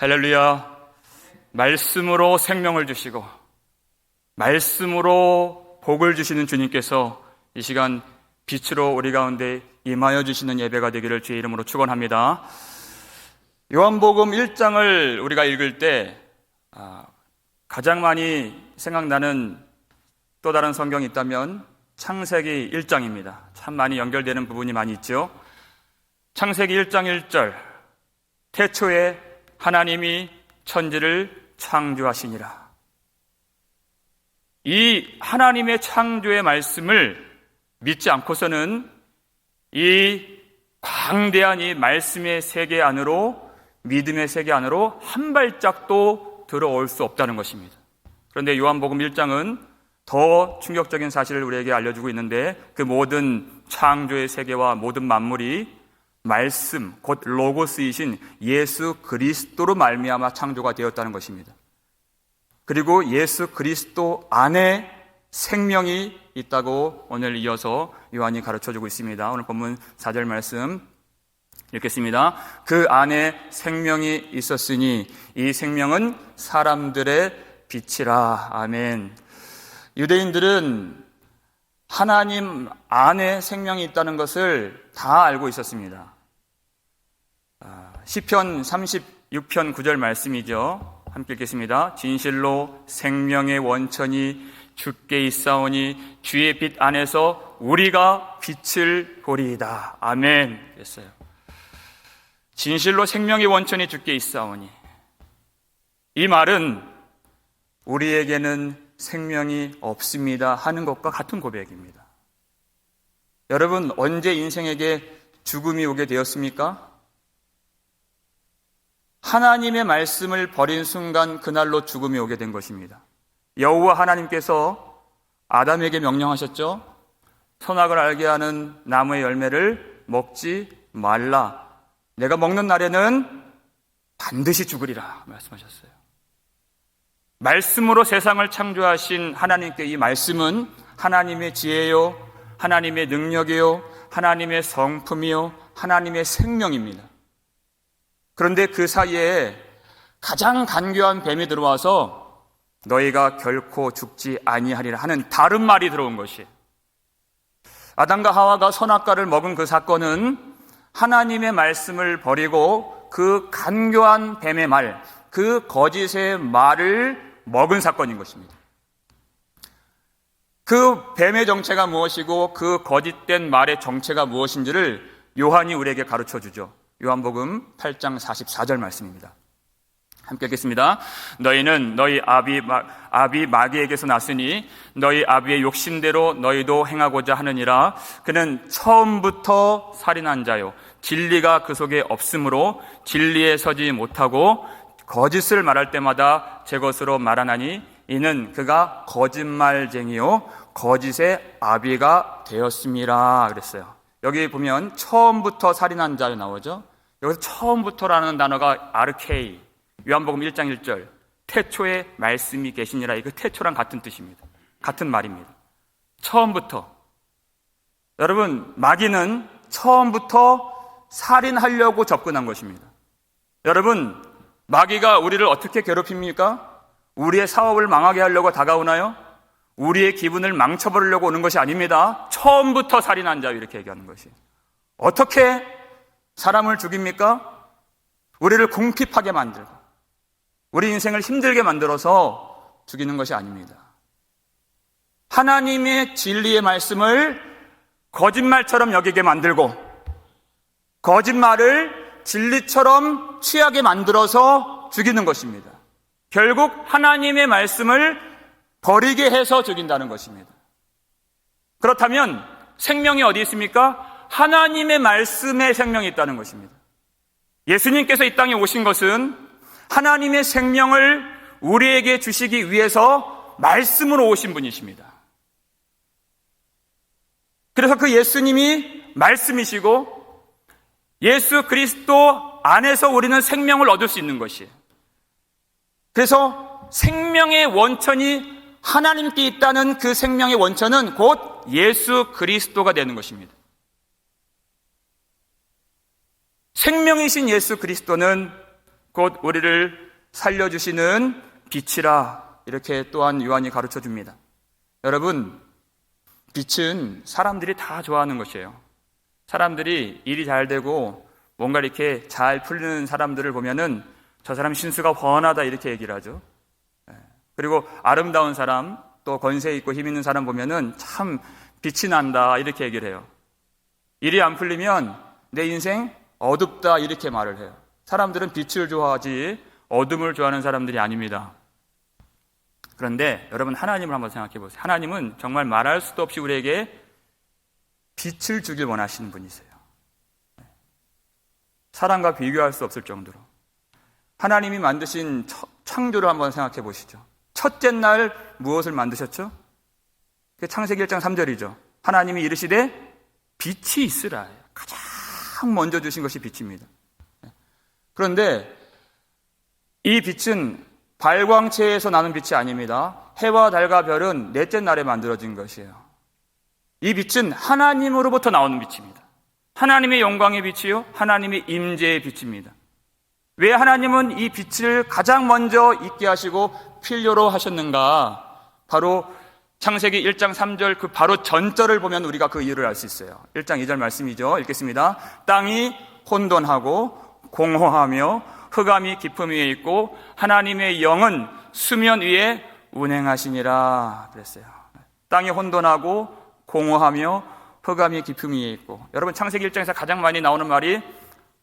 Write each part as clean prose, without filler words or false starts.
할렐루야. 말씀으로 생명을 주시고 말씀으로 복을 주시는 주님께서 이 시간 빛으로 우리 가운데 임하여 주시는 예배가 되기를 주의 이름으로 축원합니다. 요한복음 1장을 우리가 읽을 때 가장 많이 생각나는 또 다른 성경이 있다면 창세기 1장입니다. 참 많이 연결되는 부분이 많이 있죠. 창세기 1장 1절, 태초에 하나님이 천지를 창조하시니라. 이 하나님의 창조의 말씀을 믿지 않고서는 이 광대한 이 말씀의 세계 안으로, 믿음의 세계 안으로 한 발짝도 들어올 수 없다는 것입니다. 그런데 요한복음 1장은 더 충격적인 사실을 우리에게 알려주고 있는데, 그 모든 창조의 세계와 모든 만물이 말씀, 곧 로고스이신 예수 그리스도로 말미암아 창조가 되었다는 것입니다. 그리고 예수 그리스도 안에 생명이 있다고 오늘 이어서 요한이 가르쳐주고 있습니다. 오늘 본문 4절 말씀 읽겠습니다. 그 안에 생명이 있었으니 이 생명은 사람들의 빛이라. 아멘. 유대인들은 하나님 안에 생명이 있다는 것을 다 알고 있었습니다. 시편 36편 9절 말씀이죠. 함께 읽겠습니다. 진실로 생명의 원천이 주께 있사오니 주의 빛 안에서 우리가 빛을 보리이다. 아멘. 됐어요. 진실로 생명의 원천이 주께 있사오니, 이 말은 우리에게는 생명이 없습니다 하는 것과 같은 고백입니다. 여러분, 언제 인생에게 죽음이 오게 되었습니까? 하나님의 말씀을 버린 순간 그날로 죽음이 오게 된 것입니다. 여호와 하나님께서 아담에게 명령하셨죠. 선악을 알게 하는 나무의 열매를 먹지 말라. 내가 먹는 날에는 반드시 죽으리라 말씀하셨어요. 말씀으로 세상을 창조하신 하나님께 이 말씀은 하나님의 지혜요, 하나님의 능력이요, 하나님의 성품이요, 하나님의 생명입니다. 그런데 그 사이에 가장 간교한 뱀이 들어와서 너희가 결코 죽지 아니하리라 하는 다른 말이 들어온 것이에요. 아담과 하와가 선악과를 먹은 그 사건은 하나님의 말씀을 버리고 그 간교한 뱀의 말, 그 거짓의 말을 먹은 사건인 것입니다. 그 뱀의 정체가 무엇이고 그 거짓된 말의 정체가 무엇인지를 요한이 우리에게 가르쳐 주죠. 요한복음 8장 44절 말씀입니다. 함께 읽겠습니다. 너희는 너희 아비 마귀에게서 났으니 너희 아비의 욕심대로 너희도 행하고자 하느니라. 그는 처음부터 살인한 자요, 진리가 그 속에 없으므로 진리에 서지 못하고 거짓을 말할 때마다 제 것으로 말하나니 이는 그가 거짓말쟁이요 거짓의 아비가 되었음이라 그랬어요. 여기 보면 처음부터 살인한 자로 나오죠. 여기서 처음부터라는 단어가 아르케이, 요한복음 1장 1절, 태초에 말씀이 계시니라. 이거 태초랑 같은 뜻입니다. 같은 말입니다. 처음부터. 여러분, 마귀는 처음부터 살인하려고 접근한 것입니다. 여러분, 마귀가 우리를 어떻게 괴롭힙니까? 우리의 사업을 망하게 하려고 다가오나요? 우리의 기분을 망쳐버리려고 오는 것이 아닙니다. 처음부터 살인한 자, 이렇게 얘기하는 것이. 어떻게 사람을 죽입니까? 우리를 궁핍하게 만들고 우리 인생을 힘들게 만들어서 죽이는 것이 아닙니다. 하나님의 진리의 말씀을 거짓말처럼 여기게 만들고 거짓말을 진리처럼 취하게 만들어서 죽이는 것입니다. 결국 하나님의 말씀을 버리게 해서 죽인다는 것입니다. 그렇다면 생명이 어디 있습니까? 하나님의 말씀에 생명이 있다는 것입니다. 예수님께서 이 땅에 오신 것은 하나님의 생명을 우리에게 주시기 위해서 말씀으로 오신 분이십니다. 그래서 그 예수님이 말씀이시고 예수 그리스도 안에서 우리는 생명을 얻을 수 있는 것이에요. 그래서 생명의 원천이 하나님께 있다는 그 생명의 원천은 곧 예수 그리스도가 되는 것입니다. 생명이신 예수 그리스도는 곧 우리를 살려주시는 빛이라, 이렇게 또한 요한이 가르쳐 줍니다. 여러분, 빛은 사람들이 다 좋아하는 것이에요. 사람들이 일이 잘 되고 뭔가 이렇게 잘 풀리는 사람들을 보면은 저 사람 신수가 훤하다, 이렇게 얘기를 하죠. 그리고 아름다운 사람, 또 권세 있고 힘 있는 사람 보면은 참 빛이 난다, 이렇게 얘기를 해요. 일이 안 풀리면 내 인생 어둡다, 이렇게 말을 해요. 사람들은 빛을 좋아하지 어둠을 좋아하는 사람들이 아닙니다. 그런데 여러분, 하나님을 한번 생각해 보세요. 하나님은 정말 말할 수도 없이 우리에게 빛을 주길 원하시는 분이세요. 사람과 비교할 수 없을 정도로. 하나님이 만드신 창조를 한번 생각해 보시죠. 첫째 날 무엇을 만드셨죠? 창세기 1장 3절이죠. 하나님이 이르시되 빛이 있으라. 가장 먼저 주신 것이 빛입니다. 그런데 이 빛은 발광체에서 나는 빛이 아닙니다. 해와 달과 별은 넷째 날에 만들어진 것이에요. 이 빛은 하나님으로부터 나오는 빛입니다. 하나님의 영광의 빛이요, 하나님의 임재의 빛입니다. 왜 하나님은 이 빛을 가장 먼저 있게 하시고 필요로 하셨는가? 바로 창세기 1장 3절 그 바로 전절을 보면 우리가 그 이유를 알 수 있어요. 1장 2절 말씀이죠. 읽겠습니다. 땅이 혼돈하고 공허하며 흑암이 깊음 위에 있고 하나님의 영은 수면 위에 운행하시니라 그랬어요. 땅이 혼돈하고 공허하며 흑암이 깊음 위에 있고, 여러분 창세기 1장에서 가장 많이 나오는 말이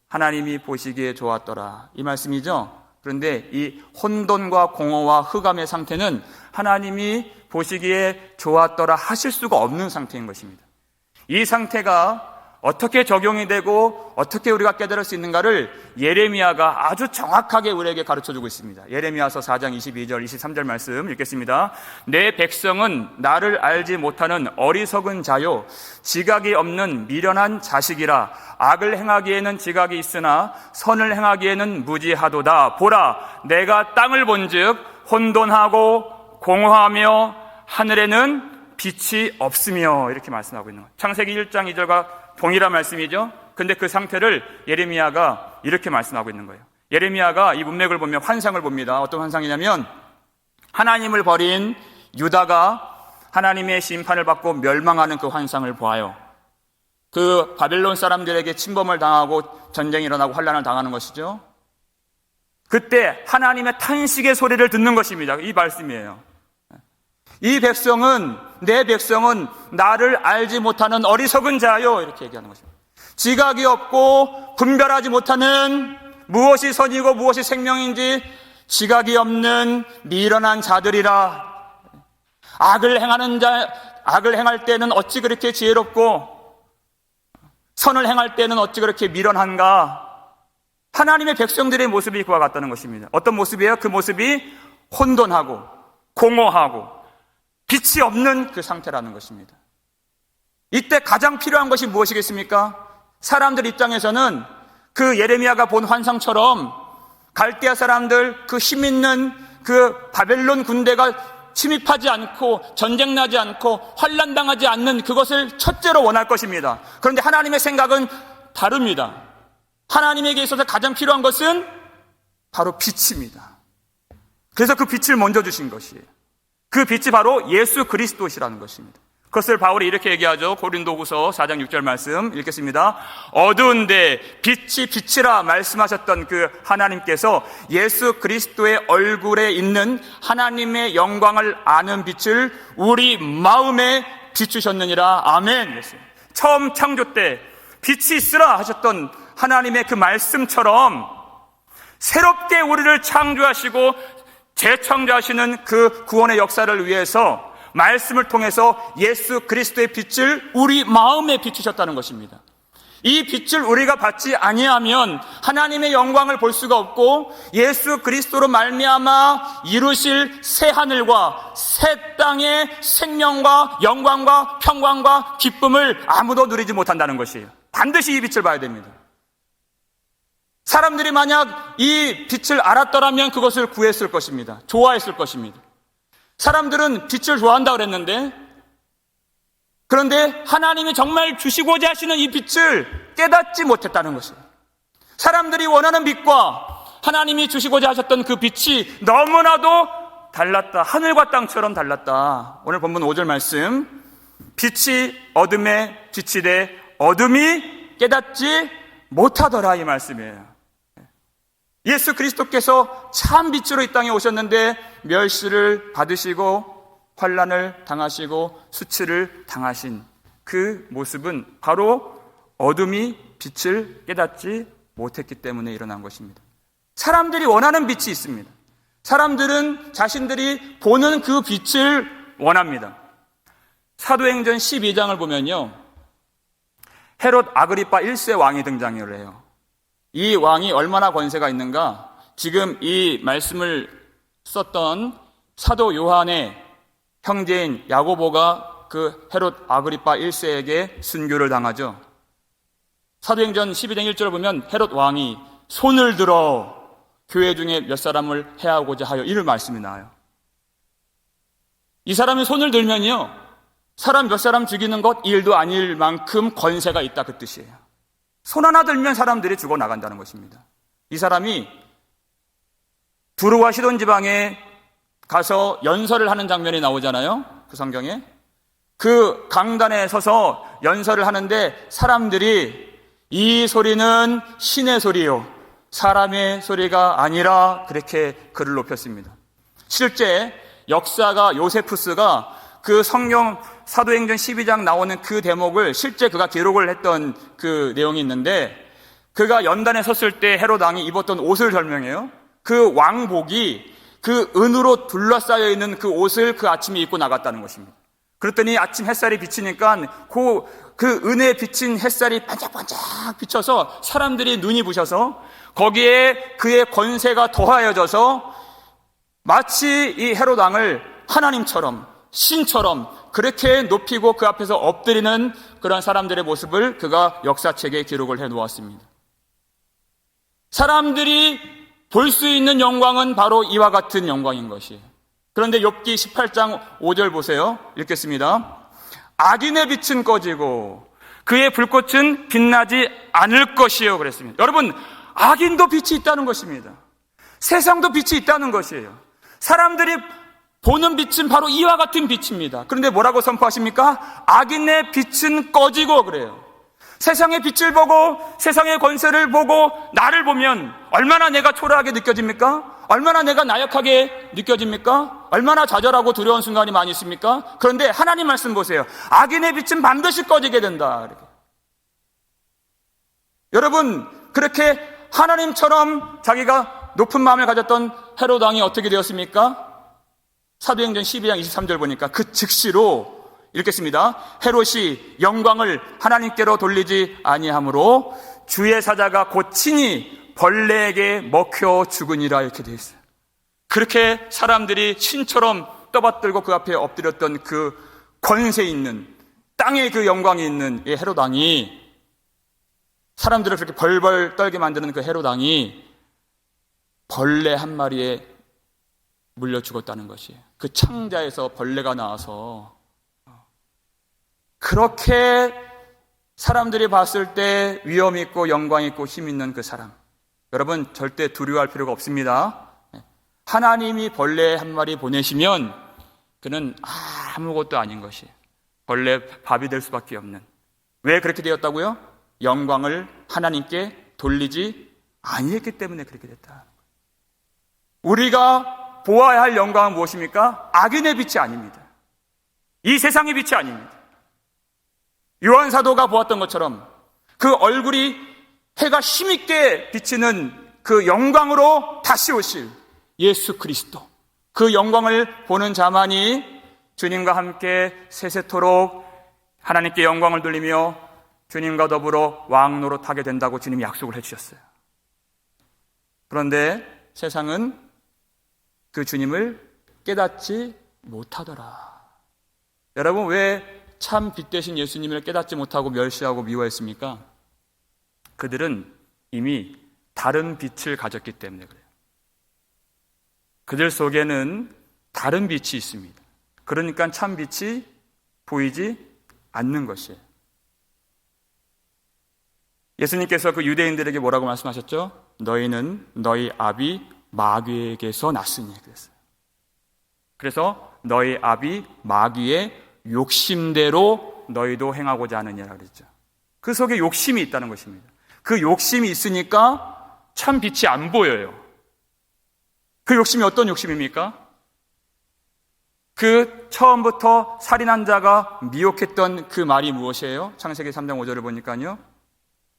하나님이 보시기에 좋았더라, 이 말씀이죠. 그런데 이 혼돈과 공허와 흑암의 상태는 하나님이 보시기에 좋았더라 하실 수가 없는 상태인 것입니다. 이 상태가 어떻게 적용이 되고 어떻게 우리가 깨달을 수 있는가를 예레미야가 아주 정확하게 우리에게 가르쳐주고 있습니다. 예레미야서 4장 22절 23절 말씀 읽겠습니다. 내 백성은 나를 알지 못하는 어리석은 자요 지각이 없는 미련한 자식이라. 악을 행하기에는 지각이 있으나 선을 행하기에는 무지하도다. 보라, 내가 땅을 본즉 혼돈하고 공허하며 하늘에는 빛이 없으며, 이렇게 말씀하고 있는 거예요. 창세기 1장 2절과 동일한 말씀이죠. 근데 그 상태를 예레미야가 이렇게 말씀하고 있는 거예요. 예레미야가 이 문맥을 보면 환상을 봅니다. 어떤 환상이냐면 하나님을 버린 유다가 하나님의 심판을 받고 멸망하는 그 환상을 보아요. 그 바벨론 사람들에게 침범을 당하고 전쟁이 일어나고 환난을 당하는 것이죠. 그때 하나님의 탄식의 소리를 듣는 것입니다. 이 말씀이에요. 이 백성은, 내 백성은 나를 알지 못하는 어리석은 자요, 이렇게 얘기하는 것입니다. 지각이 없고 분별하지 못하는, 무엇이 선이고 무엇이 생명인지 지각이 없는 미련한 자들이라. 악을 행할 때는 어찌 그렇게 지혜롭고 선을 행할 때는 어찌 그렇게 미련한가. 하나님의 백성들의 모습이 그와 같다는 것입니다. 어떤 모습이에요? 그 모습이 혼돈하고 공허하고 빛이 없는 그 상태라는 것입니다. 이때 가장 필요한 것이 무엇이겠습니까? 사람들 입장에서는 그 예레미야가 본 환상처럼 갈대아 사람들, 그 힘 있는 그 바벨론 군대가 침입하지 않고 전쟁 나지 않고 환난 당하지 않는 그것을 첫째로 원할 것입니다. 그런데 하나님의 생각은 다릅니다. 하나님에게 있어서 가장 필요한 것은 바로 빛입니다. 그래서 그 빛을 먼저 주신 것이에요. 그 빛이 바로 예수 그리스도시라는 것입니다. 그것을 바울이 이렇게 얘기하죠. 고린도후서 4장 6절 말씀 읽겠습니다. 어두운데 빛이 빛이라 말씀하셨던 그 하나님께서 예수 그리스도의 얼굴에 있는 하나님의 영광을 아는 빛을 우리 마음에 비추셨느니라. 아멘. 처음 창조 때 빛이 있으라 하셨던 하나님의 그 말씀처럼 새롭게 우리를 창조하시고 재창조하시는 그 구원의 역사를 위해서 말씀을 통해서 예수 그리스도의 빛을 우리 마음에 비추셨다는 것입니다. 이 빛을 우리가 받지 아니하면 하나님의 영광을 볼 수가 없고 예수 그리스도로 말미암아 이루실 새 하늘과 새 땅의 생명과 영광과 평강과 기쁨을 아무도 누리지 못한다는 것이에요. 반드시 이 빛을 봐야 됩니다. 사람들이 만약 이 빛을 알았더라면 그것을 구했을 것입니다. 좋아했을 것입니다. 사람들은 빛을 좋아한다 그랬는데, 그런데 하나님이 정말 주시고자 하시는 이 빛을 깨닫지 못했다는 것이에요. 사람들이 원하는 빛과 하나님이 주시고자 하셨던 그 빛이 너무나도 달랐다. 하늘과 땅처럼 달랐다. 오늘 본문 5절 말씀, 빛이 어둠에 비치되 어둠이 깨닫지 못하더라, 이 말씀이에요. 예수 그리스도께서 참 빛으로 이 땅에 오셨는데 멸시를 받으시고 환난을 당하시고 수치를 당하신 그 모습은 바로 어둠이 빛을 깨닫지 못했기 때문에 일어난 것입니다. 사람들이 원하는 빛이 있습니다. 사람들은 자신들이 보는 그 빛을 원합니다. 사도행전 12장을 보면요, 헤롯 아그리파 1세 왕이 등장을 해요. 이 왕이 얼마나 권세가 있는가? 지금 이 말씀을 썼던 사도 요한의 형제인 야고보가 그 헤롯 아그리파 1세에게 순교를 당하죠. 사도행전 12장 1절을 보면 헤롯 왕이 손을 들어 교회 중에 몇 사람을 해하고자 하여 이런 말씀이 나와요. 이 사람이 손을 들면요, 사람 몇 사람 죽이는 것 일도 아닐 만큼 권세가 있다, 그 뜻이에요. 손 하나 들면 사람들이 죽어나간다는 것입니다. 이 사람이 두루와 시돈 지방에 가서 연설을 하는 장면이 나오잖아요, 그 성경에. 그 강단에 서서 연설을 하는데 사람들이 이 소리는 신의 소리요, 사람의 소리가 아니라 그렇게 글을 높였습니다. 실제 역사가 요세푸스가 그 성경 사도행전 12장 나오는 그 대목을 실제 그가 기록을 했던 그 내용이 있는데, 그가 연단에 섰을 때 헤롯 왕이 입었던 옷을 설명해요. 그 왕복이 그 은으로 둘러싸여 있는 그 옷을 그 아침에 입고 나갔다는 것입니다. 그랬더니 아침 햇살이 비치니까 그 은에 비친 햇살이 반짝반짝 비쳐서 사람들이 눈이 부셔서 거기에 그의 권세가 더하여져서 마치 이 헤롯 왕을 하나님처럼 신처럼 그렇게 높이고 그 앞에서 엎드리는 그런 사람들의 모습을 그가 역사책에 기록을 해 놓았습니다. 사람들이 볼 수 있는 영광은 바로 이와 같은 영광인 것이에요. 그런데 욥기 18장 5절 보세요. 읽겠습니다. 악인의 빛은 꺼지고 그의 불꽃은 빛나지 않을 것이요, 그랬습니다. 여러분, 악인도 빛이 있다는 것입니다. 세상도 빛이 있다는 것이에요. 사람들이 보는 빛은 바로 이와 같은 빛입니다. 그런데 뭐라고 선포하십니까? 악인의 빛은 꺼지고 그래요. 세상의 빛을 보고 세상의 권세를 보고 나를 보면 얼마나 내가 초라하게 느껴집니까? 얼마나 내가 나약하게 느껴집니까? 얼마나 좌절하고 두려운 순간이 많이 있습니까? 그런데 하나님 말씀 보세요. 악인의 빛은 반드시 꺼지게 된다. 이렇게. 여러분, 그렇게 하나님처럼 자기가 높은 마음을 가졌던 헤롯 왕이 어떻게 되었습니까? 사도행전 12장 23절 보니까 그 즉시로 읽겠습니다. 헤롯이 영광을 하나님께로 돌리지 아니하므로 주의 사자가 곧 친히 벌레에게 먹혀 죽으니라, 이렇게 되어 있어요. 그렇게 사람들이 신처럼 떠받들고 그 앞에 엎드렸던 그 권세 있는 땅에 그 영광이 있는 이 헤롯 왕이, 사람들을 그렇게 벌벌 떨게 만드는 그 헤롯 왕이 벌레 한 마리에 물려 죽었다는 것이에요. 그 창자에서 벌레가 나와서. 그렇게 사람들이 봤을 때 위엄 있고 영광 있고 힘 있는 그 사람, 여러분 절대 두려워할 필요가 없습니다. 하나님이 벌레 한 마리 보내시면 그는 아무것도 아닌 것이에요. 벌레 밥이 될 수밖에 없는. 왜 그렇게 되었다고요? 영광을 하나님께 돌리지 아니했기 때문에 그렇게 됐다. 우리가 보아야 할 영광은 무엇입니까? 악인의 빛이 아닙니다. 이 세상의 빛이 아닙니다. 요한 사도가 보았던 것처럼 그 얼굴이 해가 힘있게 비치는 그 영광으로 다시 오실 예수 그리스도, 그 영광을 보는 자만이 주님과 함께 세세토록 하나님께 영광을 돌리며 주님과 더불어 왕노릇하게 된다고 주님이 약속을 해주셨어요. 그런데 세상은 그 주님을 깨닫지 못하더라. 여러분, 왜 참 빛 되신 예수님을 깨닫지 못하고 멸시하고 미워했습니까? 그들은 이미 다른 빛을 가졌기 때문에 그래요. 그들 속에는 다른 빛이 있습니다. 그러니까 참 빛이 보이지 않는 것이에요. 예수님께서 그 유대인들에게 뭐라고 말씀하셨죠? 너희는 너희 아비 마귀에게서 났으니 그랬어요. 그래서 너희 아비 마귀의 욕심대로 너희도 행하고자 하느냐라 그랬죠. 그 속에 욕심이 있다는 것입니다. 그 욕심이 있으니까 참 빛이 안 보여요. 그 욕심이 어떤 욕심입니까? 그 처음부터 살인한 자가 미혹했던 그 말이 무엇이에요? 창세기 3장 5절을 보니까요.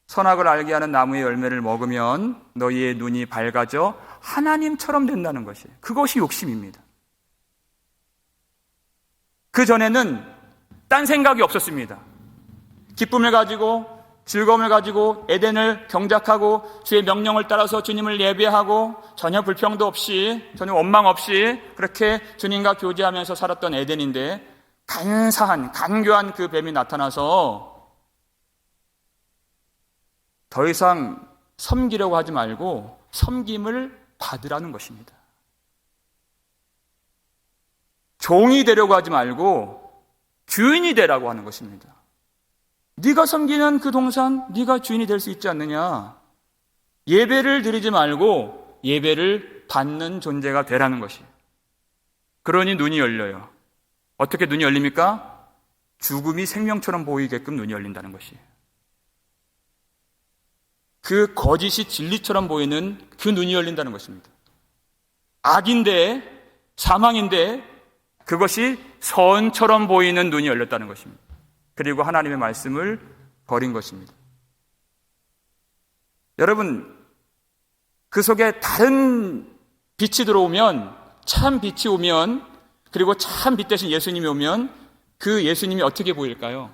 선악을 알게 하는 나무의 열매를 먹으면 너희의 눈이 밝아져 하나님처럼 된다는 것이에요. 그것이 욕심입니다. 그 전에는 딴 생각이 없었습니다. 기쁨을 가지고 즐거움을 가지고 에덴을 경작하고 주의 명령을 따라서 주님을 예배하고 전혀 불평도 없이 전혀 원망 없이 그렇게 주님과 교제하면서 살았던 에덴인데 간사한 간교한 그 뱀이 나타나서 더 이상 섬기려고 하지 말고 섬김을 받으라는 것입니다. 종이 되려고 하지 말고 주인이 되라고 하는 것입니다. 네가 섬기는 그 동산, 네가 주인이 될 수 있지 않느냐. 예배를 드리지 말고 예배를 받는 존재가 되라는 것이에요. 그러니 눈이 열려요. 어떻게 눈이 열립니까? 죽음이 생명처럼 보이게끔 눈이 열린다는 것이에요. 그 거짓이 진리처럼 보이는 그 눈이 열린다는 것입니다. 악인데, 사망인데 그것이 선처럼 보이는 눈이 열렸다는 것입니다. 그리고 하나님의 말씀을 버린 것입니다. 여러분, 그 속에 다른 빛이 들어오면, 참 빛이 오면, 그리고 참 빛 대신 예수님이 오면 그 예수님이 어떻게 보일까요?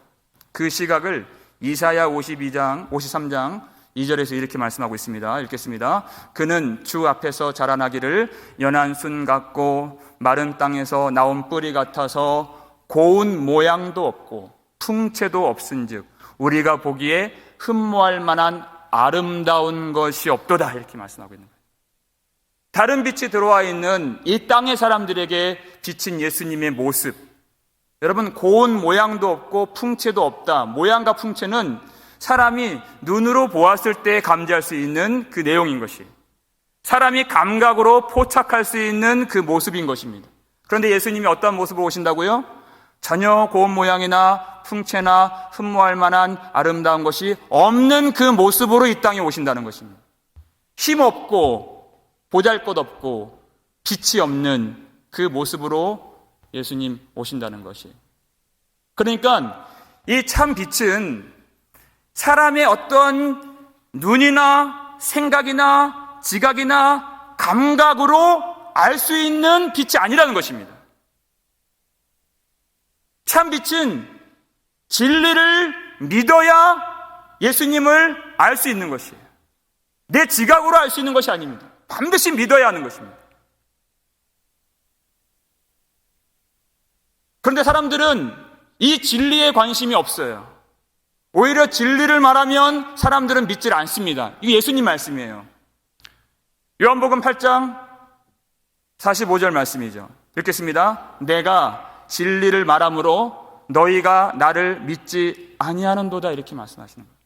그 시각을 이사야 53장 2절에서 이렇게 말씀하고 있습니다. 읽겠습니다. 그는 주 앞에서 자라나기를 연한 순 같고 마른 땅에서 나온 뿌리 같아서 고운 모양도 없고 풍채도 없은즉 우리가 보기에 흠모할 만한 아름다운 것이 없도다 이렇게 말씀하고 있는 거예요. 다른 빛이 들어와 있는 이 땅의 사람들에게 비친 예수님의 모습, 여러분 고운 모양도 없고 풍채도 없다. 모양과 풍채는 사람이 눈으로 보았을 때 감지할 수 있는 그 내용인 것이에요. 사람이 감각으로 포착할 수 있는 그 모습인 것입니다. 그런데 예수님이 어떤 모습으로 오신다고요? 전혀 고운 모양이나 풍채나 흠모할 만한 아름다운 것이 없는 그 모습으로 이 땅에 오신다는 것입니다. 힘없고 보잘것없고 빛이 없는 그 모습으로 예수님 오신다는 것이에요. 그러니까 이 참 빛은 사람의 어떤 눈이나 생각이나 지각이나 감각으로 알 수 있는 빛이 아니라는 것입니다. 참 빛은 진리를 믿어야 예수님을 알 수 있는 것이에요. 내 지각으로 알 수 있는 것이 아닙니다. 반드시 믿어야 하는 것입니다. 그런데 사람들은 이 진리에 관심이 없어요. 오히려 진리를 말하면 사람들은 믿질 않습니다. 이게 예수님 말씀이에요. 요한복음 8장 45절 말씀이죠. 읽겠습니다. 내가 진리를 말함으로 너희가 나를 믿지 아니하는도다 이렇게 말씀하시는 거예요.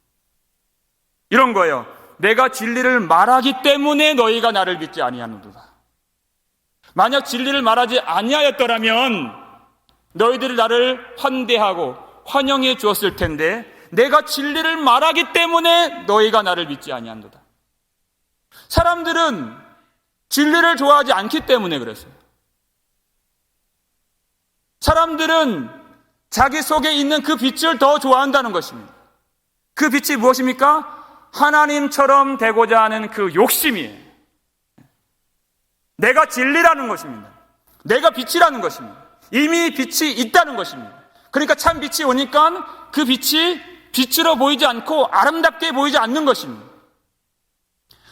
이런 거예요. 내가 진리를 말하기 때문에 너희가 나를 믿지 아니하는도다. 만약 진리를 말하지 아니하였더라면 너희들이 나를 환대하고 환영해 주었을 텐데 내가 진리를 말하기 때문에 너희가 나를 믿지 아니한도다. 사람들은 진리를 좋아하지 않기 때문에 그랬어요. 사람들은 자기 속에 있는 그 빛을 더 좋아한다는 것입니다. 그 빛이 무엇입니까? 하나님처럼 되고자 하는 그 욕심이에요. 내가 진리라는 것입니다. 내가 빛이라는 것입니다. 이미 빛이 있다는 것입니다. 그러니까 참 빛이 오니까 그 빛이 빛으로 보이지 않고 아름답게 보이지 않는 것입니다.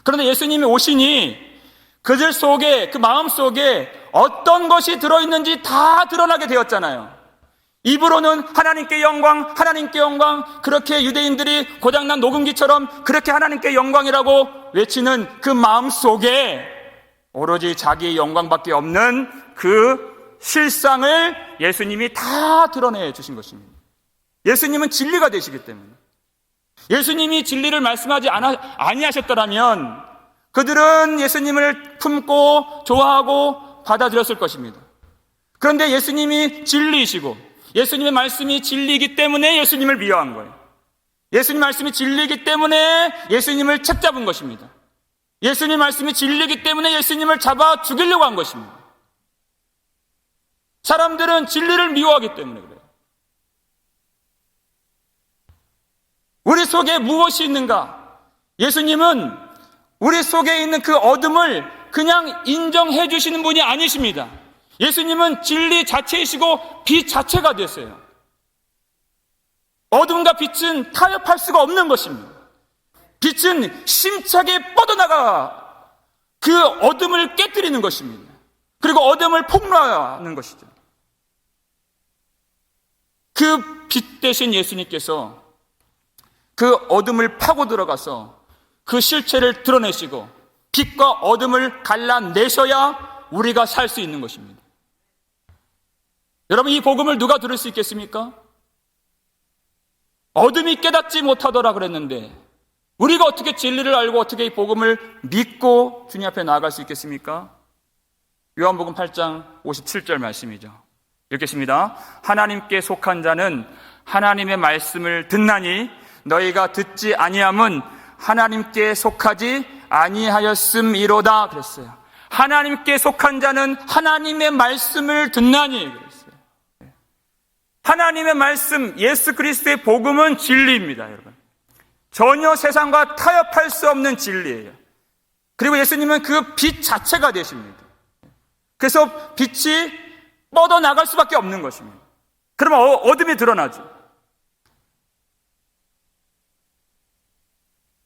그런데 예수님이 오시니 그들 속에, 그 마음 속에 어떤 것이 들어있는지 다 드러나게 되었잖아요. 입으로는 하나님께 영광, 하나님께 영광, 그렇게 유대인들이 고장난 녹음기처럼 그렇게 하나님께 영광이라고 외치는 그 마음 속에 오로지 자기의 영광밖에 없는 그 실상을 예수님이 다 드러내 주신 것입니다. 예수님은 진리가 되시기 때문에. 예수님이 진리를 말씀하지 아니하셨더라면 그들은 예수님을 품고 좋아하고 받아들였을 것입니다. 그런데 예수님이 진리이시고 예수님의 말씀이 진리이기 때문에 예수님을 미워한 거예요. 예수님 말씀이 진리이기 때문에 예수님을 책잡은 것입니다. 예수님 말씀이 진리이기 때문에 예수님을 잡아 죽이려고 한 것입니다. 사람들은 진리를 미워하기 때문에 그래요. 우리 속에 무엇이 있는가? 예수님은 우리 속에 있는 그 어둠을 그냥 인정해 주시는 분이 아니십니다. 예수님은 진리 자체이시고 빛 자체가 되세요. 어둠과 빛은 타협할 수가 없는 것입니다. 빛은 심차게 뻗어나가 그 어둠을 깨뜨리는 것입니다. 그리고 어둠을 폭로하는 것이죠. 그 빛 대신 예수님께서 그 어둠을 파고 들어가서 그 실체를 드러내시고 빛과 어둠을 갈라내셔야 우리가 살 수 있는 것입니다. 여러분, 이 복음을 누가 들을 수 있겠습니까? 어둠이 깨닫지 못하더라 그랬는데 우리가 어떻게 진리를 알고 어떻게 이 복음을 믿고 주님 앞에 나아갈 수 있겠습니까? 요한복음 8장 57절 말씀이죠. 읽겠습니다. 하나님께 속한 자는 하나님의 말씀을 듣나니 너희가 듣지 아니함은 하나님께 속하지 아니하였음이로다 그랬어요. 하나님께 속한 자는 하나님의 말씀을 듣나니 그랬어요. 하나님의 말씀, 예수 그리스도의 복음은 진리입니다, 여러분. 전혀 세상과 타협할 수 없는 진리예요. 그리고 예수님은 그 빛 자체가 되십니다. 그래서 빛이 뻗어나갈 수밖에 없는 것입니다. 그러면 어둠이 드러나죠.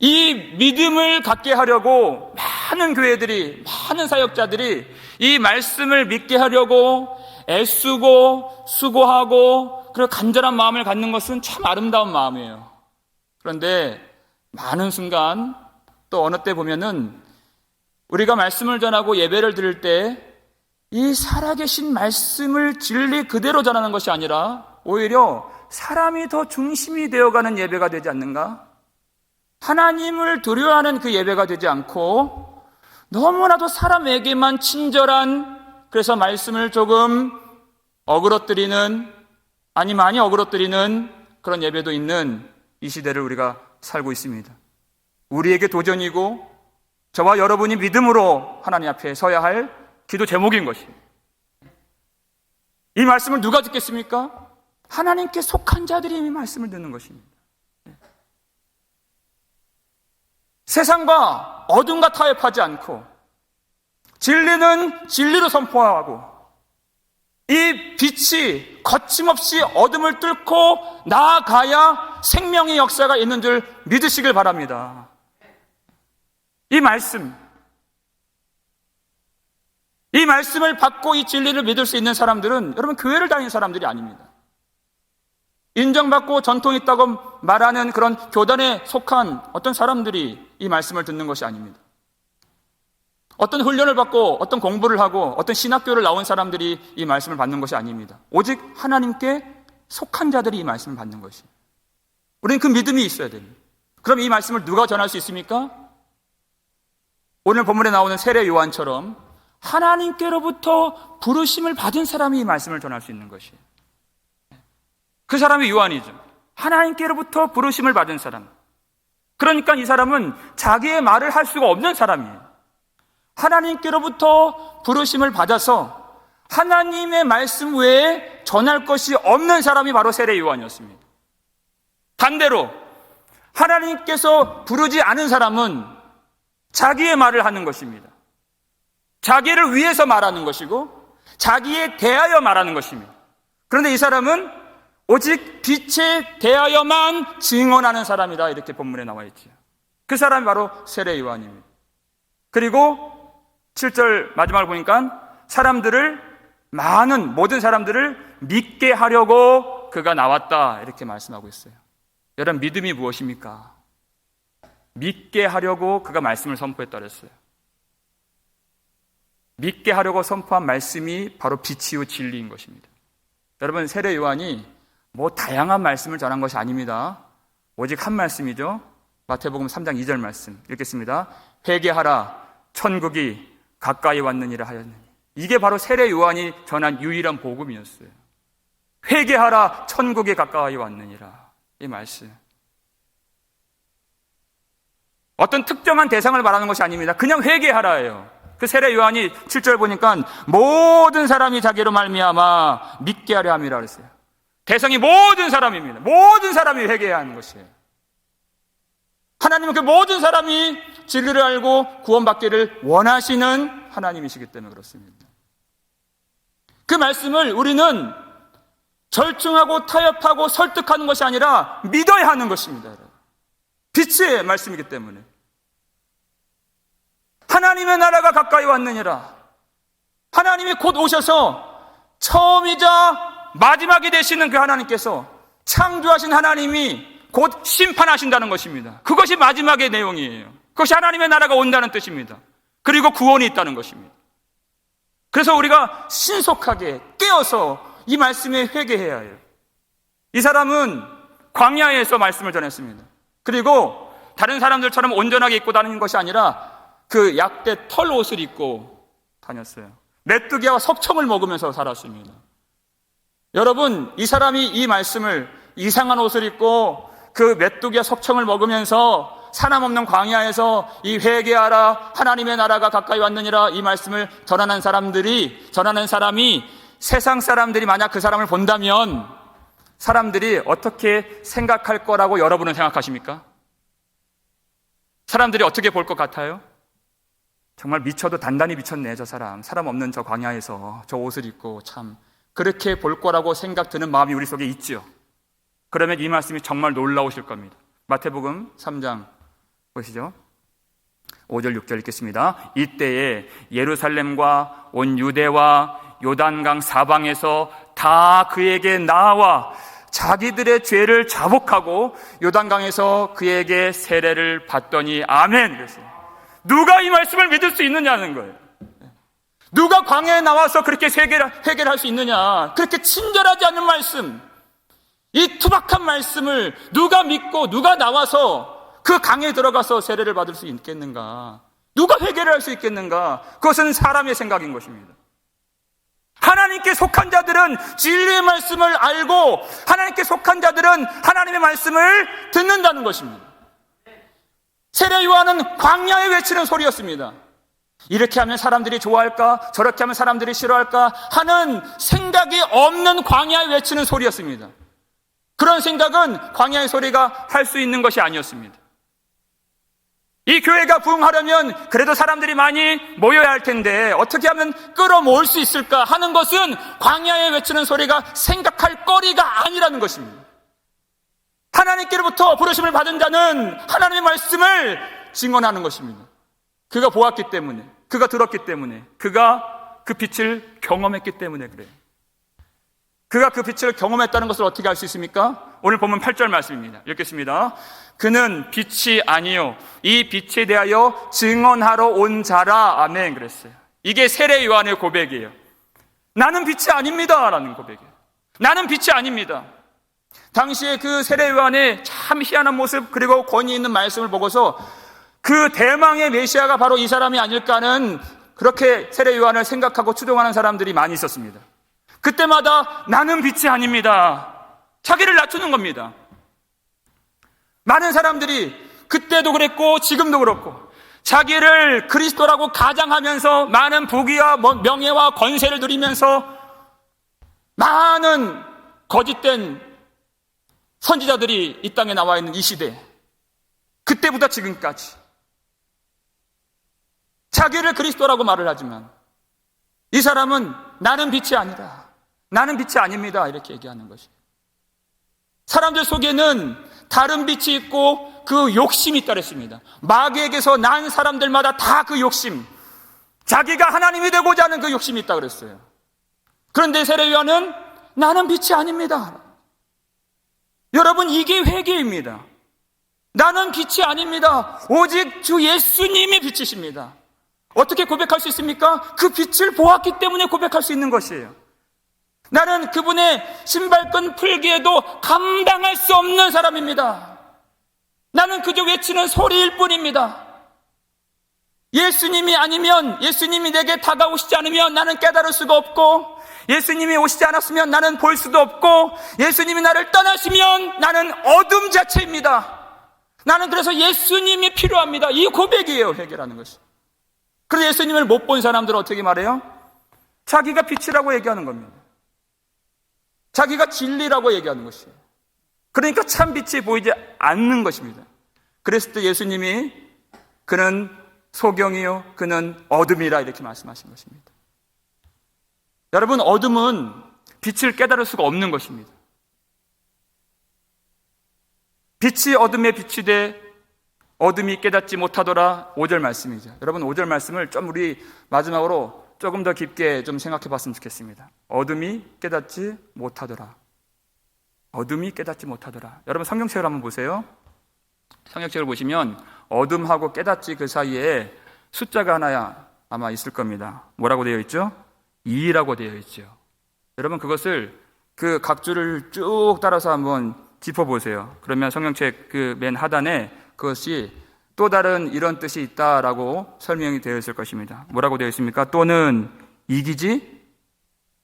이 믿음을 갖게 하려고 많은 교회들이, 많은 사역자들이 이 말씀을 믿게 하려고 애쓰고 수고하고 그리고 간절한 마음을 갖는 것은 참 아름다운 마음이에요. 그런데 많은 순간 또 어느 때 보면은 우리가 말씀을 전하고 예배를 드릴 때 이 살아계신 말씀을 진리 그대로 전하는 것이 아니라 오히려 사람이 더 중심이 되어가는 예배가 되지 않는가? 하나님을 두려워하는 그 예배가 되지 않고 너무나도 사람에게만 친절한, 그래서 말씀을 조금 어그러뜨리는, 아니 많이 어그러뜨리는 그런 예배도 있는 이 시대를 우리가 살고 있습니다. 우리에게 도전이고 저와 여러분이 믿음으로 하나님 앞에 서야 할 기도 제목인 것입니다. 이 말씀을 누가 듣겠습니까? 하나님께 속한 자들이 이 말씀을 듣는 것입니다. 세상과 어둠과 타협하지 않고 진리는 진리로 선포하고 이 빛이 거침없이 어둠을 뚫고 나아가야 생명의 역사가 있는 줄 믿으시길 바랍니다. 이 말씀을 받고 이 진리를 믿을 수 있는 사람들은 여러분 교회를 다니는 사람들이 아닙니다. 인정받고 전통이 있다고 말하는 그런 교단에 속한 어떤 사람들이 이 말씀을 듣는 것이 아닙니다. 어떤 훈련을 받고 어떤 공부를 하고 어떤 신학교를 나온 사람들이 이 말씀을 받는 것이 아닙니다. 오직 하나님께 속한 자들이 이 말씀을 받는 것이. 우리는 그 믿음이 있어야 됩니다. 그럼 이 말씀을 누가 전할 수 있습니까? 오늘 본문에 나오는 세례 요한처럼 하나님께로부터 부르심을 받은 사람이 이 말씀을 전할 수 있는 것이에요. 그 사람이 요한이죠. 하나님께로부터 부르심을 받은 사람. 그러니까 이 사람은 자기의 말을 할 수가 없는 사람이에요. 하나님께로부터 부르심을 받아서 하나님의 말씀 외에 전할 것이 없는 사람이 바로 세례 요한이었습니다. 반대로 하나님께서 부르지 않은 사람은 자기의 말을 하는 것입니다. 자기를 위해서 말하는 것이고 자기에 대하여 말하는 것입니다. 그런데 이 사람은 오직 빛에 대하여만 증언하는 사람이다, 이렇게 본문에 나와 있죠. 그 사람이 바로 세례 요한입니다. 그리고 7절 마지막을 보니까 모든 사람들을 믿게 하려고 그가 나왔다, 이렇게 말씀하고 있어요. 여러분, 믿음이 무엇입니까? 믿게 하려고 그가 말씀을 선포했다 그랬어요. 믿게 하려고 선포한 말씀이 바로 빛이요 진리인 것입니다. 여러분, 세례 요한이 다양한 말씀을 전한 것이 아닙니다. 오직 한 말씀이죠. 마태복음 3장 2절 말씀 읽겠습니다. 회개하라, 천국이 가까이 왔느니라 하였느니. 이게 바로 세례 요한이 전한 유일한 복음이었어요. 회개하라, 천국이 가까이 왔느니라. 이 말씀. 어떤 특정한 대상을 말하는 것이 아닙니다. 그냥 회개하라예요. 그 세례 요한이 7절 보니까 모든 사람이 자기로 말미암아 믿게 하려 함이라 그랬어요. 대상이 모든 사람입니다. 모든 사람이 회개해야 하는 것이에요. 하나님은 그 모든 사람이 진리를 알고 구원받기를 원하시는 하나님이시기 때문에 그렇습니다. 그 말씀을 우리는 절충하고 타협하고 설득하는 것이 아니라 믿어야 하는 것입니다. 빛의 말씀이기 때문에. 하나님의 나라가 가까이 왔느니라. 하나님이 곧 오셔서 처음이자 마지막이 되시는 그 하나님께서, 창조하신 하나님이 곧 심판하신다는 것입니다. 그것이 마지막의 내용이에요. 그것이 하나님의 나라가 온다는 뜻입니다. 그리고 구원이 있다는 것입니다. 그래서 우리가 신속하게 깨어서 이 말씀에 회개해야 해요. 이 사람은 광야에서 말씀을 전했습니다. 그리고 다른 사람들처럼 온전하게 입고 다니는 것이 아니라 그 약대 털 옷을 입고 다녔어요. 메뚜기와 석청을 먹으면서 살았습니다. 여러분, 이 사람이 이 말씀을, 이상한 옷을 입고 그 메뚜기와 석청을 먹으면서 사람 없는 광야에서 이 회개하라, 하나님의 나라가 가까이 왔느니라, 이 말씀을 전하는 사람이 세상 사람들이 만약 그 사람을 본다면 사람들이 어떻게 생각할 거라고 여러분은 생각하십니까? 사람들이 어떻게 볼 것 같아요? 정말 미쳐도 단단히 미쳤네, 저 사람. 사람 없는 저 광야에서 저 옷을 입고 참 그렇게 볼 거라고 생각 드는 마음이 우리 속에 있죠. 그러면 이 말씀이 정말 놀라우실 겁니다. 마태복음 3장 보시죠. 5절 6절 읽겠습니다. 이때에 예루살렘과 온 유대와 요단강 사방에서 다 그에게 나와 자기들의 죄를 자복하고 요단강에서 그에게 세례를 받더니 아멘. 그랬어요. 누가 이 말씀을 믿을 수 있느냐는 거예요. 누가 광야에 나와서 그렇게 회개를 할 수 있느냐. 그렇게 친절하지 않은 말씀, 이 투박한 말씀을 누가 믿고 누가 나와서 그 강에 들어가서 세례를 받을 수 있겠는가. 누가 회개를 할 수 있겠는가. 그것은 사람의 생각인 것입니다. 하나님께 속한 자들은 진리의 말씀을 알고 하나님께 속한 자들은 하나님의 말씀을 듣는다는 것입니다. 세례 요한은 광야에 외치는 소리였습니다. 이렇게 하면 사람들이 좋아할까? 저렇게 하면 사람들이 싫어할까? 하는 생각이 없는 광야에 외치는 소리였습니다. 그런 생각은 광야의 소리가 할 수 있는 것이 아니었습니다. 이 교회가 부흥하려면 그래도 사람들이 많이 모여야 할 텐데 어떻게 하면 끌어모을 수 있을까 하는 것은 광야에 외치는 소리가 생각할 거리가 아니라는 것입니다. 하나님께로부터 부르심을 받은 자는 하나님의 말씀을 증언하는 것입니다. 그가 보았기 때문에, 그가 들었기 때문에, 그가 그 빛을 경험했기 때문에 그래요. 그가 그 빛을 경험했다는 것을 어떻게 알 수 있습니까? 오늘 본문 8절 말씀입니다. 읽겠습니다. 그는 빛이 아니요 이 빛에 대하여 증언하러 온 자라. 아멘. 그랬어요. 이게 세례 요한의 고백이에요. 나는 빛이 아닙니다 라는 고백이에요. 나는 빛이 아닙니다. 당시에 그 세례 요한의 참 희한한 모습 그리고 권위 있는 말씀을 보고서 그 대망의 메시아가 바로 이 사람이 아닐까 하는 그렇게 세례 요한을 생각하고 추종하는 사람들이 많이 있었습니다. 그때마다 나는 빛이 아닙니다. 자기를 낮추는 겁니다. 많은 사람들이 그때도 그랬고 지금도 그렇고 자기를 그리스도라고 가장하면서 많은 부귀와 명예와 권세를 누리면서 많은 거짓된 선지자들이 이 땅에 나와 있는 이 시대, 그때부터 지금까지 자기를 그리스도라고 말을 하지만 이 사람은 나는 빛이 아니라, 나는 빛이 아닙니다 이렇게 얘기하는 것이에요. 사람들 속에는 다른 빛이 있고 그 욕심이 있다 그랬습니다. 마귀에게서 난 사람들마다 다 그 욕심, 자기가 하나님이 되고자 하는 그 욕심이 있다 그랬어요. 그런데 세례 요한은 나는 빛이 아닙니다. 여러분, 이게 회개입니다. 나는 빛이 아닙니다. 오직 주 예수님이 빛이십니다. 어떻게 고백할 수 있습니까? 그 빛을 보았기 때문에 고백할 수 있는 것이에요. 나는 그분의 신발끈 풀기에도 감당할 수 없는 사람입니다. 나는 그저 외치는 소리일 뿐입니다. 예수님이 아니면, 예수님이 내게 다가오시지 않으면 나는 깨달을 수가 없고, 예수님이 오시지 않았으면 나는 볼 수도 없고, 예수님이 나를 떠나시면 나는 어둠 자체입니다. 나는 그래서 예수님이 필요합니다. 이 고백이에요, 해결하는 것이. 그래서 예수님을 못 본 사람들은 어떻게 말해요? 자기가 빛이라고 얘기하는 겁니다. 자기가 진리라고 얘기하는 것이에요. 그러니까 참 빛이 보이지 않는 것입니다. 그랬을 때 예수님이 그는 소경이요, 그는 어둠이라 이렇게 말씀하신 것입니다. 여러분, 어둠은 빛을 깨달을 수가 없는 것입니다. 빛이 어둠에 비추되 어둠이 깨닫지 못하더라. 5절 말씀이죠. 여러분, 5절 말씀을 좀 우리 마지막으로 조금 더 깊게 좀 생각해 봤으면 좋겠습니다. 어둠이 깨닫지 못하더라. 어둠이 깨닫지 못하더라. 여러분, 성경책을 한번 보세요. 성경책을 보시면 어둠하고 깨닫지 그 사이에 숫자가 하나 아마 있을 겁니다. 뭐라고 되어 있죠? 2라고 되어 있죠. 여러분, 그것을 그 각줄을 쭉 따라서 한번 짚어보세요. 그러면 성경책 그 맨 하단에 그것이 또 다른 이런 뜻이 있다라고 설명이 되어 있을 것입니다. 뭐라고 되어 있습니까? 또는 이기지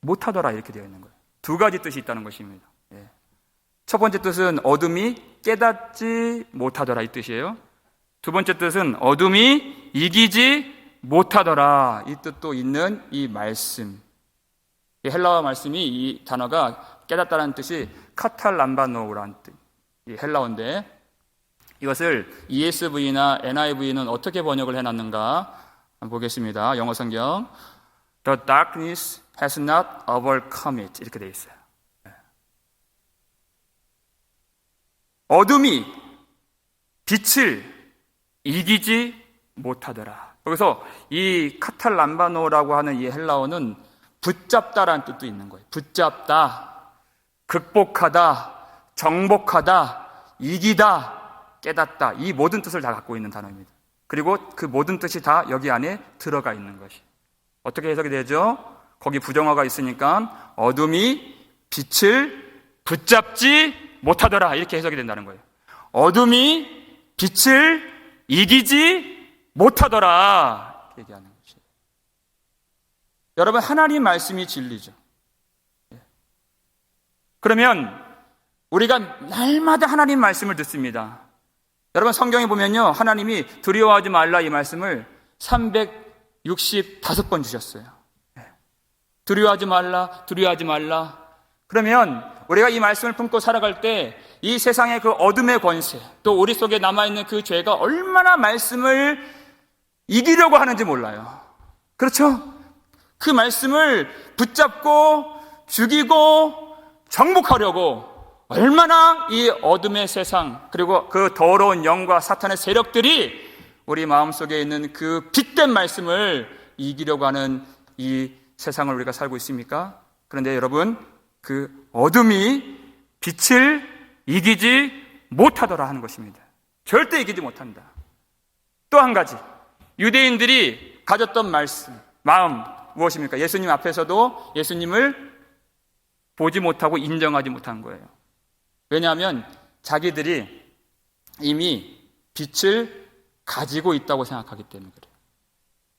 못하더라 이렇게 되어 있는 거예요. 두 가지 뜻이 있다는 것입니다. 첫 번째 뜻은 어둠이 깨닫지 못하더라 이 뜻이에요. 두 번째 뜻은 어둠이 이기지 못하더라 이 뜻도 있는 이 말씀. 이 헬라어 말씀이 이 단어가 깨닫다라는 뜻이 카탈람바노라는 뜻. 이 헬라어인데 이것을 ESV나 NIV는 어떻게 번역을 해놨는가 한번 보겠습니다. 영어 성경. The darkness has not overcome it. 이렇게 되어 있어요. 어둠이 빛을 이기지 못하더라. 여기서 이 카탈람바노라고 하는 이 헬라어는 붙잡다라는 뜻도 있는 거예요. 붙잡다, 극복하다, 정복하다, 이기다, 깨닫다. 이 모든 뜻을 다 갖고 있는 단어입니다. 그리고 그 모든 뜻이 다 여기 안에 들어가 있는 것이. 어떻게 해석이 되죠? 거기 부정어가 있으니까 어둠이 빛을 붙잡지 못하더라 이렇게 해석이 된다는 거예요. 어둠이 빛을 이기지 못하더라 얘기하는 것이에요. 여러분, 하나님 말씀이 진리죠. 그러면 우리가 날마다 하나님 말씀을 듣습니다. 여러분, 성경에 보면요, 하나님이 두려워하지 말라 이 말씀을 365번 주셨어요. 두려워하지 말라, 두려워하지 말라. 그러면 우리가 이 말씀을 품고 살아갈 때 이 세상의 그 어둠의 권세, 또 우리 속에 남아있는 그 죄가 얼마나 말씀을 이기려고 하는지 몰라요. 그렇죠? 그 말씀을 붙잡고 죽이고 정복하려고 얼마나 이 어둠의 세상, 그리고 그 더러운 영과 사탄의 세력들이 우리 마음속에 있는 그 빛된 말씀을 이기려고 하는 이 세상을 우리가 살고 있습니까? 그런데 여러분, 그 어둠이 빛을 이기지 못하더라 하는 것입니다. 절대 이기지 못한다. 또 한 가지, 유대인들이 가졌던 말씀, 마음 무엇입니까? 예수님 앞에서도 예수님을 보지 못하고 인정하지 못한 거예요. 왜냐하면 자기들이 이미 빛을 가지고 있다고 생각하기 때문에 그래요.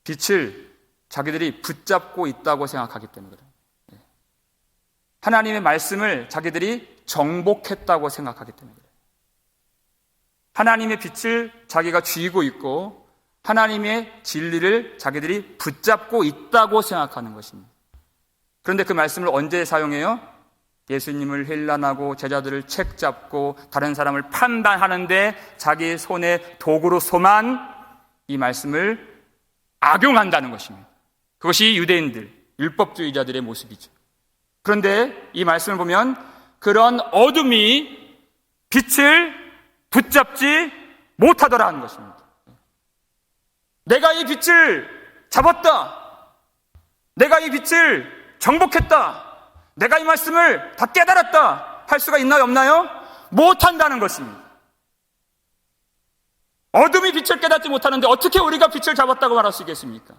빛을 자기들이 붙잡고 있다고 생각하기 때문에 그래요. 하나님의 말씀을 자기들이 정복했다고 생각하기 때문에 그래요. 하나님의 빛을 자기가 쥐고 있고 하나님의 진리를 자기들이 붙잡고 있다고 생각하는 것입니다. 그런데 그 말씀을 언제 사용해요? 예수님을 힐난하고 제자들을 책잡고 다른 사람을 판단하는데 자기 손에 도구로서만 이 말씀을 악용한다는 것입니다. 그것이 유대인들, 율법주의자들의 모습이죠. 그런데 이 말씀을 보면 그런 어둠이 빛을 붙잡지 못하더라 하는 것입니다. 내가 이 빛을 잡았다. 내가 이 빛을 정복했다. 내가 이 말씀을 다 깨달았다 할 수가 있나요, 없나요? 못한다는 것입니다. 어둠이 빛을 깨닫지 못하는데 어떻게 우리가 빛을 잡았다고 말할 수 있겠습니까?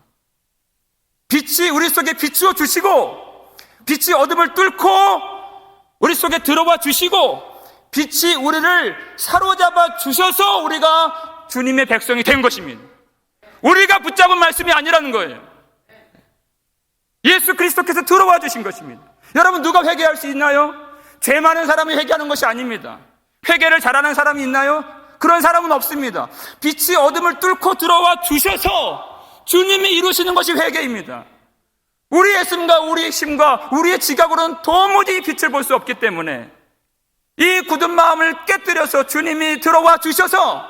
빛이 우리 속에 비추어 주시고 빛이 어둠을 뚫고 우리 속에 들어와 주시고 빛이 우리를 사로잡아 주셔서 우리가 주님의 백성이 된 것입니다. 우리가 붙잡은 말씀이 아니라는 거예요. 예수 그리스도께서 들어와 주신 것입니다. 여러분, 누가 회개할 수 있나요? 죄 많은 사람이 회개하는 것이 아닙니다. 회개를 잘하는 사람이 있나요? 그런 사람은 없습니다. 빛이 어둠을 뚫고 들어와 주셔서 주님이 이루시는 것이 회개입니다. 우리의 숨과 우리의 힘과 우리의 지각으로는 도무지 빛을 볼 수 없기 때문에 이 굳은 마음을 깨뜨려서 주님이 들어와 주셔서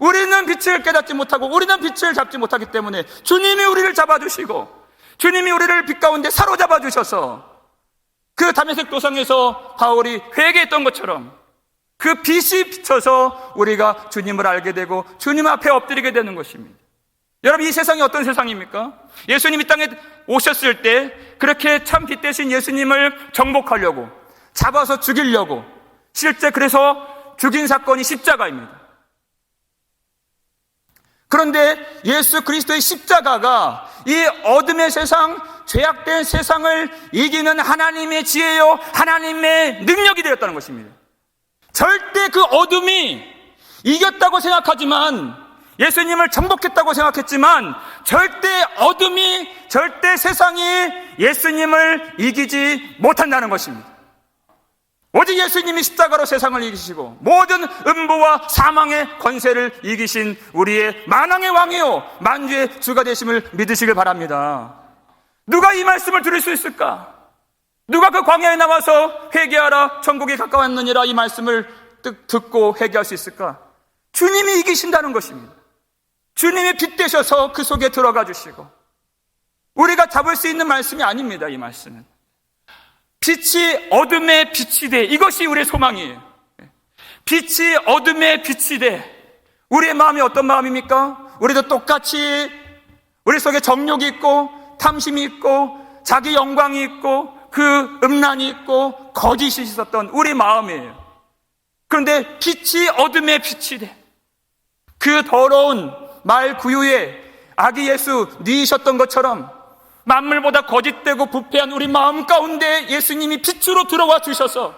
우리는 빛을 깨닫지 못하고 우리는 빛을 잡지 못하기 때문에 주님이 우리를 잡아주시고 주님이 우리를 빛 가운데 사로잡아 주셔서 그 다메섹 도상에서 바울이 회개했던 것처럼 그 빛이 비쳐서 우리가 주님을 알게 되고 주님 앞에 엎드리게 되는 것입니다. 여러분, 이 세상이 어떤 세상입니까? 예수님이 땅에 오셨을 때 그렇게 참 빛 대신 예수님을 정복하려고 잡아서 죽이려고 실제 그래서 죽인 사건이 십자가입니다. 그런데 예수 그리스도의 십자가가 이 어둠의 세상, 죄악된 세상을 이기는 하나님의 지혜요, 하나님의 능력이 되었다는 것입니다. 절대 그 어둠이 이겼다고 생각하지만, 예수님을 정복했다고 생각했지만 절대 어둠이, 절대 세상이 예수님을 이기지 못한다는 것입니다. 오직 예수님이 십자가로 세상을 이기시고 모든 음부와 사망의 권세를 이기신 우리의 만왕의 왕이요 만주의 주가 되심을 믿으시길 바랍니다. 누가 이 말씀을 들을 수 있을까? 누가 그 광야에 나와서 회개하라 천국이 가까웠느니라 이 말씀을 듣고 회개할 수 있을까? 주님이 이기신다는 것입니다. 주님이 빛 되셔서 그 속에 들어가 주시고, 우리가 잡을 수 있는 말씀이 아닙니다. 이 말씀은 빛이 어둠의 빛이 돼, 이것이 우리의 소망이에요. 빛이 어둠의 빛이 돼. 우리의 마음이 어떤 마음입니까? 우리도 똑같이 우리 속에 정욕이 있고 탐심이 있고 자기 영광이 있고 그 음란이 있고 거짓이 있었던 우리 마음이에요. 그런데 빛이 어둠의 빛이 돼. 그 더러운 말 구유에 아기 예수 누이셨던 것처럼 만물보다 거짓되고 부패한 우리 마음 가운데 예수님이 빛으로 들어와 주셔서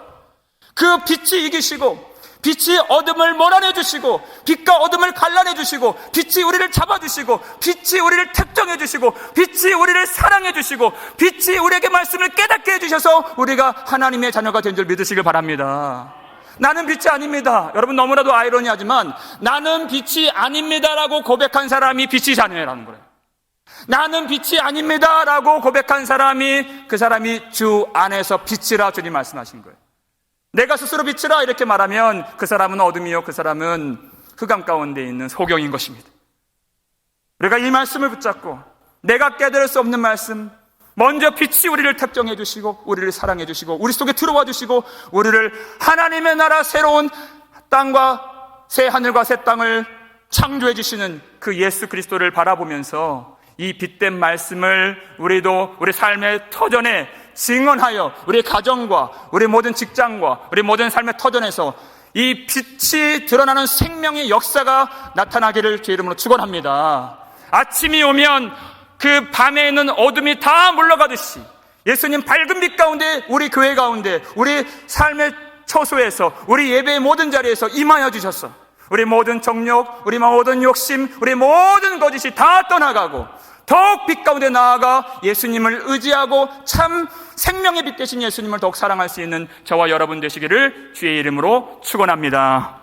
그 빛이 이기시고 빛이 어둠을 몰아내 주시고 빛과 어둠을 갈라내 주시고 빛이 우리를 잡아주시고 빛이 우리를 특정해 주시고 빛이 우리를 사랑해 주시고 빛이 우리에게 말씀을 깨닫게 해주셔서 우리가 하나님의 자녀가 된 줄 믿으시길 바랍니다. 나는 빛이 아닙니다. 여러분, 너무나도 아이러니하지만 나는 빛이 아닙니다라고 고백한 사람이 빛이 자녀라는 거예요. 나는 빛이 아닙니다라고 고백한 사람이, 그 사람이 주 안에서 빛이라 주님 말씀하신 거예요. 내가 스스로 빛이라 이렇게 말하면 그 사람은 어둠이요, 그 사람은 흑암 가운데 있는 소경인 것입니다. 우리가 이 말씀을 붙잡고 내가 깨달을 수 없는 말씀, 먼저 빛이 우리를 특정해 주시고 우리를 사랑해 주시고 우리 속에 들어와 주시고 우리를 하나님의 나라 새로운 땅과 새 하늘과 새 땅을 창조해 주시는 그 예수 그리스도를 바라보면서 이 빛된 말씀을 우리도 우리 삶의 터전에 증언하여 우리 가정과 우리 모든 직장과 우리 모든 삶의 터전에서 이 빛이 드러나는 생명의 역사가 나타나기를 주의 이름으로 축원합니다. 아침이 오면 그 밤에 있는 어둠이 다 물러가듯이 예수님 밝은 빛 가운데, 우리 교회 가운데, 우리 삶의 처소에서, 우리 예배의 모든 자리에서 임하여 주셔서 우리 모든 정욕, 우리 모든 욕심, 우리 모든 거짓이 다 떠나가고 더욱 빛 가운데 나아가 예수님을 의지하고 참 생명의 빛 되신 예수님을 더욱 사랑할 수 있는 저와 여러분 되시기를 주의 이름으로 축원합니다.